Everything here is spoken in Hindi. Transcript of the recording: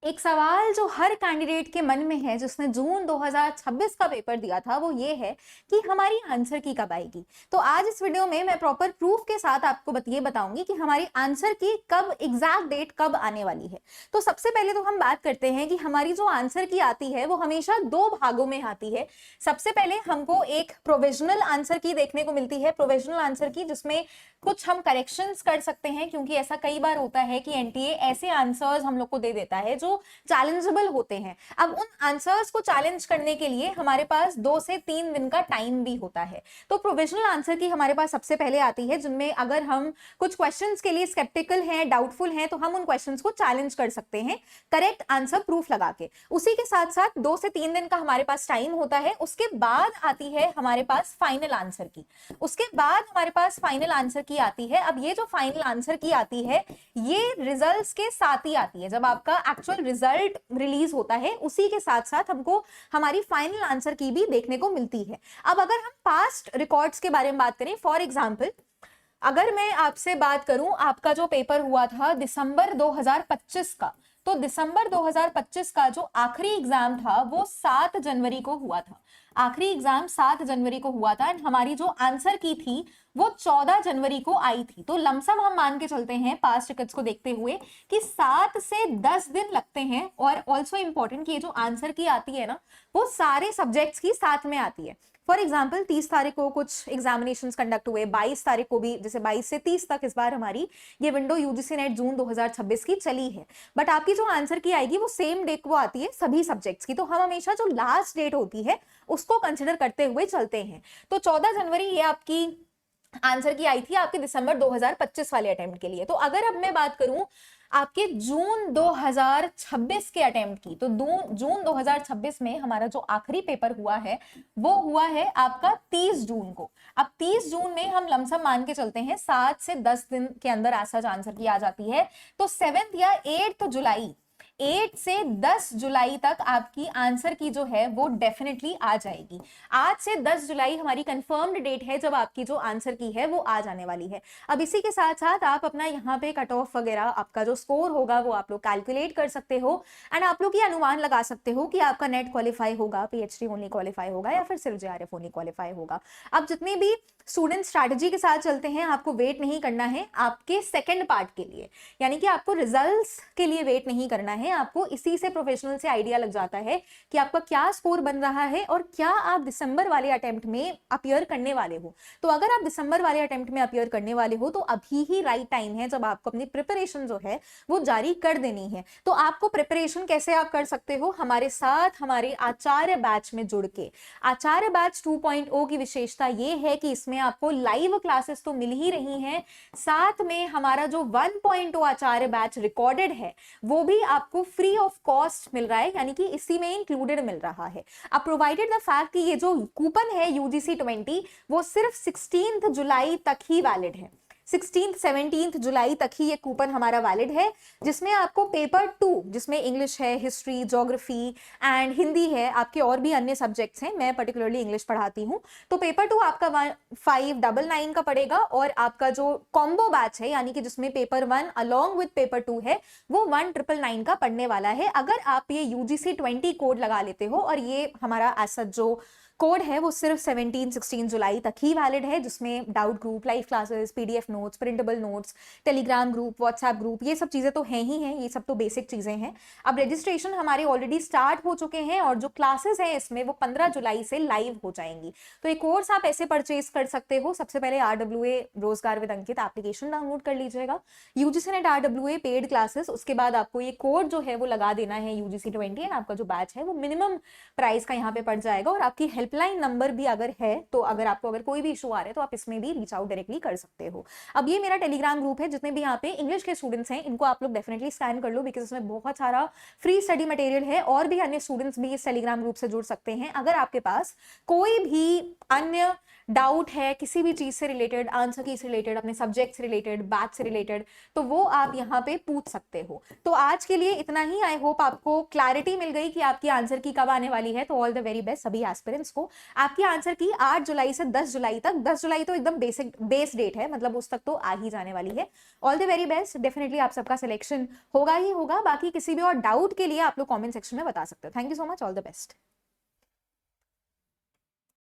एक सवाल जो हर कैंडिडेट के मन में है जिसने जून 2026 का पेपर दिया था वो ये है कि हमारी आंसर की कब आएगी। तो आज इस वीडियो में मैं प्रॉपर प्रूफ के साथ आपको ये बताऊंगी कि हमारी आंसर की कब एग्जैक्ट डेट कब आने वाली है। तो सबसे पहले तो हम बात करते हैं कि हमारी जो आंसर की आती है वो हमेशा दो भागों में आती है। सबसे पहले हमको एक प्रोविजनल आंसर की देखने को मिलती है, प्रोविजनल आंसर की जिसमें कुछ हम करेक्शंस कर सकते हैं, क्योंकि ऐसा कई बार होता है कि एनटीए ऐसे आंसर्स हम लोग को दे देता है जो चैलेंजेबल होते हैं। अब उन आंसर्स को चैलेंज करने के लिए हमारे पास 2 से 3 दिन का टाइम भी होता है। तो प्रोविजनल आंसर की हमारे पास सबसे पहले आती है, जिनमें अगर हम कुछ क्वेश्चंस के लिए स्केप्टिकल हैं, डाउटफुल हैं, तो हम उन क्वेश्चंस को चैलेंज कर सकते हैं करेक्ट आंसर प्रूफ लगा के। उसी के साथ साथ 2 से 3 दिन का हमारे पास टाइम होता है। उसके बाद आती है हमारे पास फाइनल आंसर की। उसके बाद हमारे पास फाइनल आंसर की आती है। अब ये जो फाइनल आंसर की आती है ये रिजल्ट्स के साथ ही आती है। जब आपका एक्चुअल रिजल्ट रिलीज होता है उसी के साथ साथ हमको हमारी फाइनल आंसर की भी देखने को मिलती है। अब अगर हम पास्ट रिकॉर्ड्स के बारे में बात करें, फॉर एग्जांपल अगर मैं आपसे बात करूं आपका जो पेपर हुआ था दिसंबर 2025 का, तो दिसंबर 2025 का जो आखिरी एग्जाम था वो 7 जनवरी को हुआ था। आखिरी एग्जाम 7 जनवरी को हुआ था एंड हमारी जो आंसर की थी वो 14 जनवरी को आई थी। तो लमसम हम मान के चलते हैं पास्ट रिकॉर्ड्स को देखते हुए कि 7 से 10 दिन लगते हैं। और ऑल्सो इंपॉर्टेंट कि ये जो आंसर की आती है ना वो सारे सब्जेक्ट्स की साथ में आती है। फॉर एग्जाम्पल 30 तारीख को कुछ एग्जामिनेशंस कंडक्ट हुए, 22 तारीख को भी, जैसे 22 से 30 तक इस बार हमारी ये विंडो यूजीसी नेट जून 2026 की चली है। बट आपकी जो आंसर की आएगी वो सेम डेट को आती है सभी सब्जेक्ट्स की। तो हम हमेशा जो लास्ट डेट होती है उसको कंसिडर करते हुए चलते हैं। तो 14 जनवरी ये आपकी आंसर की आई थी आपके दिसंबर 2025 वाले अटेम्प्ट के लिए। तो अगर अब मैं बात करूं आपके जून 2026 के अटेम्प्ट की, तो जून 2026 में हमारा जो आखिरी पेपर हुआ है वो हुआ है आपका 30 जून को। अब 30 जून में हम लमसम मान के चलते हैं 7 से 10 दिन के अंदर ऐसा आंसर की आ जाती है। तो 7 या 8 जुलाई, 8 से 10 जुलाई तक आपकी आंसर की जो है वो डेफिनेटली आ जाएगी। 8 से 10 जुलाई हमारी कंफर्म्ड डेट है जब आपकी जो आंसर की है वो आ जाने वाली है। अब इसी के साथ साथ आप अपना यहाँ पे कट ऑफ वगैरह आपका जो स्कोर होगा वो आप लोग कैलकुलेट कर सकते हो एंड आप लोग ये अनुमान लगा सकते हो कि आपका नेट क्वालिफाई होगा, पीएचडी ओनली क्वालिफाई होगा या फिर सिर्फ जेआरएफ ओनली क्वालिफाई होगा। अब जितने भी स्टूडेंट स्ट्रैटेजी के साथ चलते हैं आपको वेट नहीं करना है आपके सेकंड पार्ट के लिए, यानी कि आपको रिजल्ट्स के लिए वेट नहीं करना है। आपको इसी से प्रोफेशनल से आइडिया लग जाता है कि आपका क्या स्कोर बन रहा है और क्या आप दिसंबर वाले अटेम्प्ट में अपीयर करने वाले हो। तो अगर आप दिसंबर वाले अटेम्प्ट में अपीयर करने वाले हो तो अभी ही राइट टाइम है जब आपको अपनी प्रिपरेशन जो है वो जारी कर देनी है। तो आपको प्रिपरेशन कैसे आप कर सकते हो, हमारे साथ हमारे आचार्य बैच में जुड़ के। आचार्य बैच 2.0 की विशेषता ये है कि इसमें आपको लाइव क्लासेस तो मिल ही रही हैं, साथ में हमारा जो 1.0 आचार्य बैच रिकॉर्डेड है वो भी आपको फ्री ऑफ कॉस्ट मिल रहा है, यानी कि इसी में इंक्लूडेड मिल रहा है। अब प्रोवाइडेड द फैक्ट कि ये जो कूपन है यूजीसी 20 वो सिर्फ 16 जुलाई तक ही वैलिड है। 16-17 जुलाई तक ही ये कूपन हमारा वैलिड है, जिसमें आपको पेपर 2 जिसमें इंग्लिश है, हिस्ट्री, ज्योग्राफी एंड हिंदी है, आपके और भी अन्य सब्जेक्ट्स हैं, मैं पर्टिकुलरली इंग्लिश पढ़ाती हूँ। तो पेपर 2 आपका 599 का पड़ेगा और आपका जो कॉम्बो बैच है यानी कि जिसमें पेपर 1 अलॉन्ग विद पेपर 2 है वो 1999 का पड़ने वाला है, अगर आप ये यूजीसी 20 कोड लगा लेते हो। और ये हमारा ऐसा जो कोड है वो सिर्फ 17-16 जुलाई तक ही वैलिड है, जिसमें doubt group, live classes, PDF notes, printable notes, Telegram group, WhatsApp group, ये सब चीजें तो हैं ही हैं, ये सब तो बेसिक चीजें हैं। अब रजिस्ट्रेशन हमारे ऑलरेडी स्टार्ट हो चुके हैं और जो क्लासेस हैं इसमें वो 15 जुलाई से लाइव हो जाएंगी। तो ये कोर्स आप ऐसे परचेज कर सकते हो। सबसे पहले RWA रोजगार विद अंकित एप्लीकेशन डाउनलोड कर लीजिएगा, UGC net RWA paid classes, उसके बाद आपको ये कोड जो है वो लगा देना है यूजीसी 20 एंड आपका जो बैच है वो मिनिमम प्राइस का यहाँ पे पड़ जाएगा। और आपकी हेल्पलाइन नंबर भी अगर है तो अगर कोई भी इशू आ रहा है तो आप इसमें भी रीच आउट डायरेक्टली कर सकते हो। अब ये मेरा टेलीग्राम ग्रुप है, जितने भी यहाँ पे इंग्लिश के स्टूडेंट्स हैं इनको आप लोग डेफिनेटली स्कैन कर लो, बिकॉज इसमें बहुत सारा फ्री स्टडी मटेरियल है और भी अन्य स्टूडेंट्स भी इस टेलीग्राम ग्रुप से जुड़ सकते हैं। अगर आपके पास कोई भी अन्य डाउट है किसी भी चीज से रिलेटेड, आंसर की से रिलेटेड, अपने सब्जेक्ट से रिलेटेड, बैच से रिलेटेड, तो वो आप यहाँ पे पूछ सकते हो। तो आज के लिए इतना ही। आई होप आपको क्लैरिटी मिल गई कि आपकी आंसर की कब आने वाली है। तो ऑल द वेरी बेस्ट सभी एस्पिरेंट्स को। आपकी आंसर की 8 जुलाई से 10 जुलाई तक, 10 जुलाई तो एकदम बेस डेट है, मतलब उस तक तो आ ही जाने वाली है। All the very best, definitely आप सबका सिलेक्शन होगा ही होगा। बाकी किसी भी और डाउट के लिए आप लोग कॉमेंट सेक्शन में बता सकते हो। Thank you so much, all the best.